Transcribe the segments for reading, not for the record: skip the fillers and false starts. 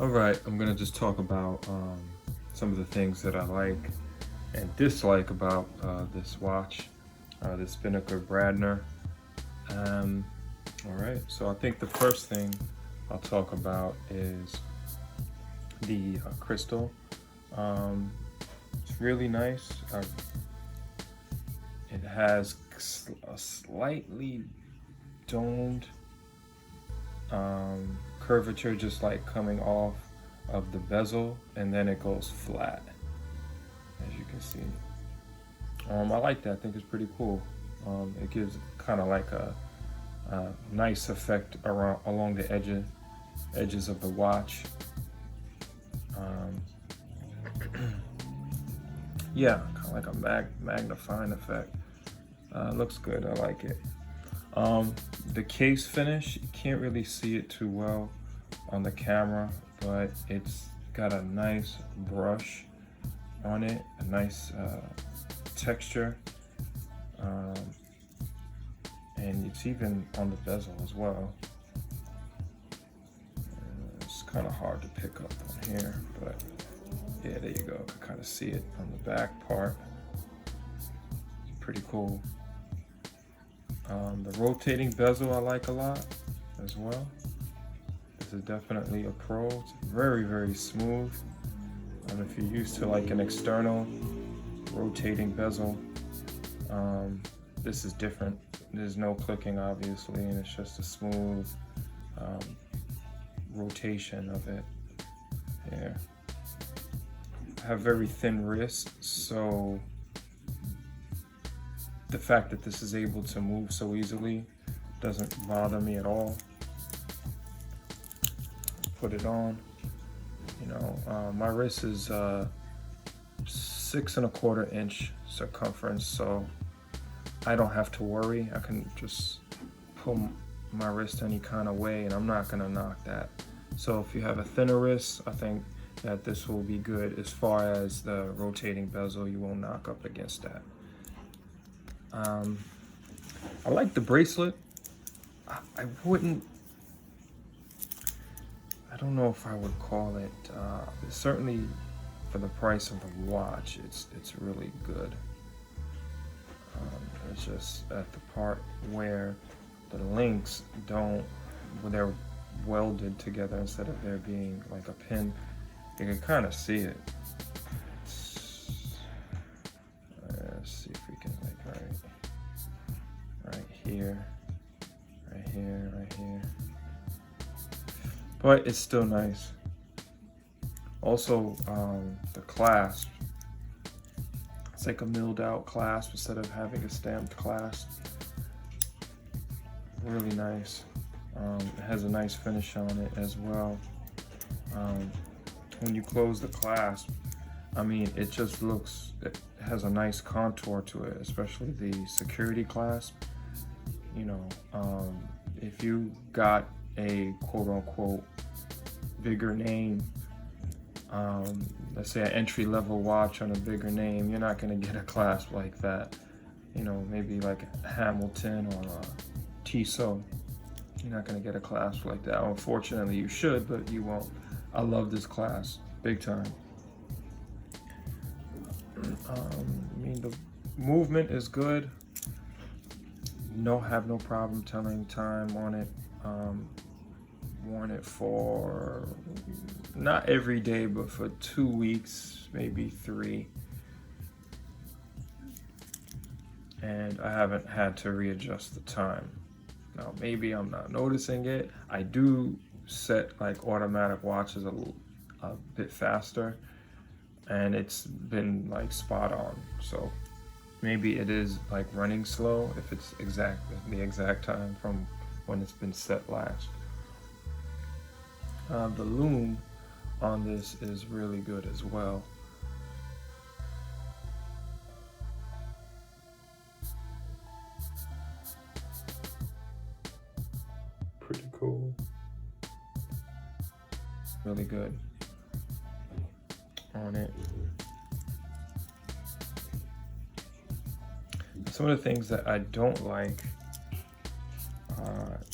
All right, I'm gonna just talk about some of the things that I like and dislike about this watch, the Spinnaker Bradner. Um, all right, so I think the first thing I'll talk about is the crystal. Um, it's really nice. It has a slightly domed curvature, just like coming off of the bezel, and then it goes flat, as you can see. I like that. I think it's pretty cool. It gives kind of like a nice effect around along the edges of the watch. Um, yeah, kind of like a magnifying effect. Looks good. I like it. The case finish, you can't really see it too well on the camera, but it's got a nice brush on it, a nice texture, um, and it's even on the bezel as well. It's kind of hard to pick up on here, but yeah, there you go. I can kind of see it on the back part. It's pretty cool. The rotating bezel I like a lot as well. This is definitely a pro. It's very, very smooth. If you're used to like an external rotating bezel, this is different. There's no clicking, obviously, and it's just a smooth rotation of it. Here, I have very thin wrists, so the fact that this is able to move so easily doesn't bother me at all. Put it on. My wrist is 6¼ inch circumference, so I don't have to worry. I can just pull my wrist any kind of way and I'm not gonna knock that. So if you have a thinner wrist, I think that this will be good. As far as the rotating bezel, you won't knock up against that. I like the bracelet. I don't know if I would call it, certainly for the price of the watch, it's really good. It's just at the part where the links where they're welded together instead of there being like a pin, you can kind of see it. Let's see if we can like right here, right here, right here. But it's still nice. Also, the clasp. It's like a milled out clasp instead of having a stamped clasp. Really nice. It has a nice finish on it as well. When you close the clasp, I mean, it just looks, it has a nice contour to it, especially the security clasp. If you got a quote unquote bigger name, let's say an entry-level watch on a bigger name, you're not going to get a clasp like that. Maybe like a Hamilton or a Tissot. You're not going to get a clasp like that. Unfortunately, you should, but you won't. I love this clasp big time. I mean, the movement is good. Have no problem telling time on it. Worn it for not every day, but for 2 weeks, maybe 3. And I haven't had to readjust the time. Now, maybe I'm not noticing it. I do set like automatic watches a bit faster, and it's been like spot on. So maybe it is like running slow if it's the exact time from when it's been set last. The loom on this is really good as well. Pretty cool. Really good on it. Some of the things that I don't like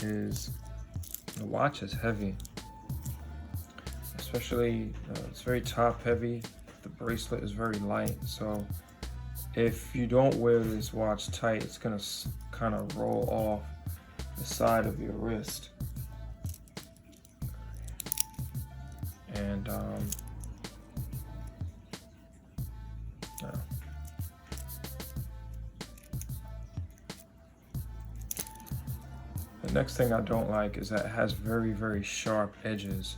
is the watch is heavy. especially it's very top heavy. The bracelet is very light, so if you don't wear this watch tight, it's gonna kind of roll off the side of your wrist. And yeah. The next thing I don't like is that it has very sharp edges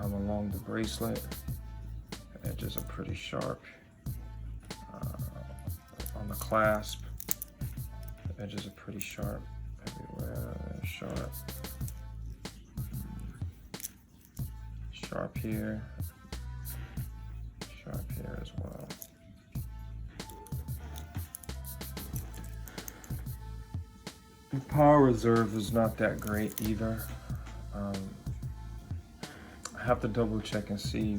along the bracelet. The edges are pretty sharp. On the clasp, the edges are pretty sharp everywhere. Sharp. Sharp here. Sharp here as well. The power reserve is not that great either. I have to double check and see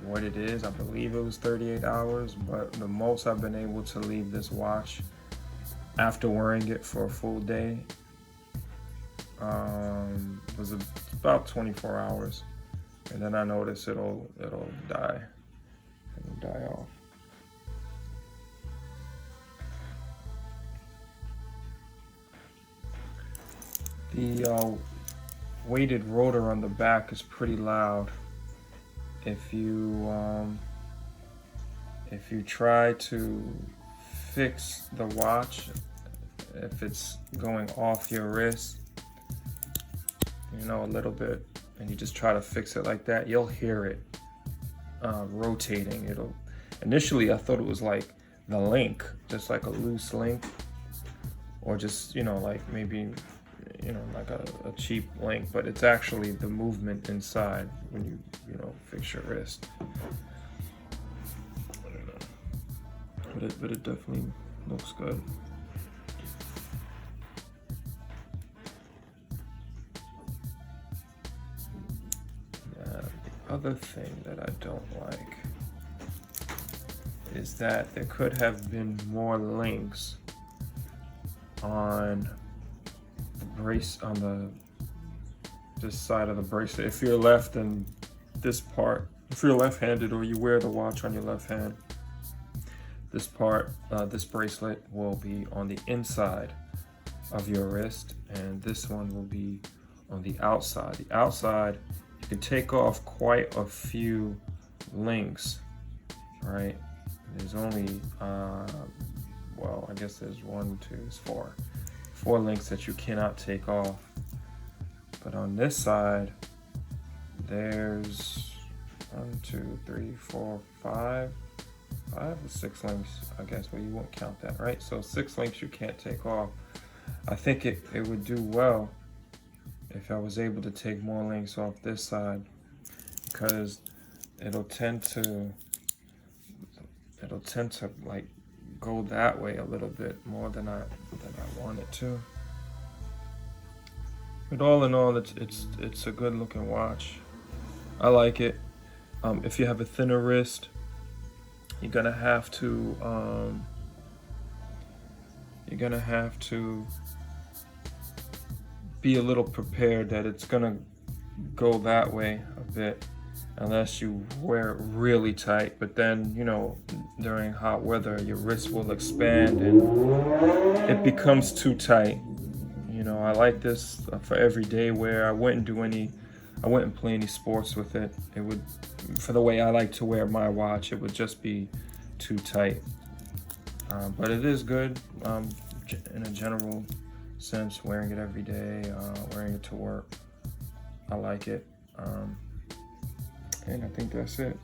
what it is. I believe it was 38 hours, but the most I've been able to leave this watch after wearing it for a full day was about 24 hours. And then I notice it'll die. It'll die off. The weighted rotor on the back is pretty loud. If you try to fix the watch, if it's going off your wrist, you know, a little bit, and you just try to fix it like that, you'll hear it rotating. Initially I thought it was like the link, just like a loose link, or just, you know, like maybe, you know, like a cheap link, but it's actually the movement inside when you know, fix your wrist. But it definitely looks good. The other thing that I don't like is that there could have been more links on this side of the bracelet. If you're left, then this part, if you're left-handed or you wear the watch on your left hand, this part, this bracelet will be on the inside of your wrist, and this one will be on the outside. The outside, you can take off quite a few links, right? There's only, well, I guess there's 4 links that you cannot take off. But on this side, there's 1, 2, 3, 4, 5 or 6 links, I guess. Well, you won't count that, right? So 6 links you can't take off. I think it would do well if I was able to take more links off this side, because it'll tend to like go that way a little bit more than I want it to. But all in all, it's a good looking watch. I like it. If you have a thinner wrist, you're gonna have to be a little prepared that it's gonna go that way a bit, unless you wear it really tight. But then, you know, during hot weather, your wrist will expand and it becomes too tight. You know, I like this for everyday wear. I wouldn't play any sports with it. It would, for the way I like to wear my watch, it would just be too tight. But it is good in a general sense, wearing it every day, wearing it to work. I like it. And I think that's it.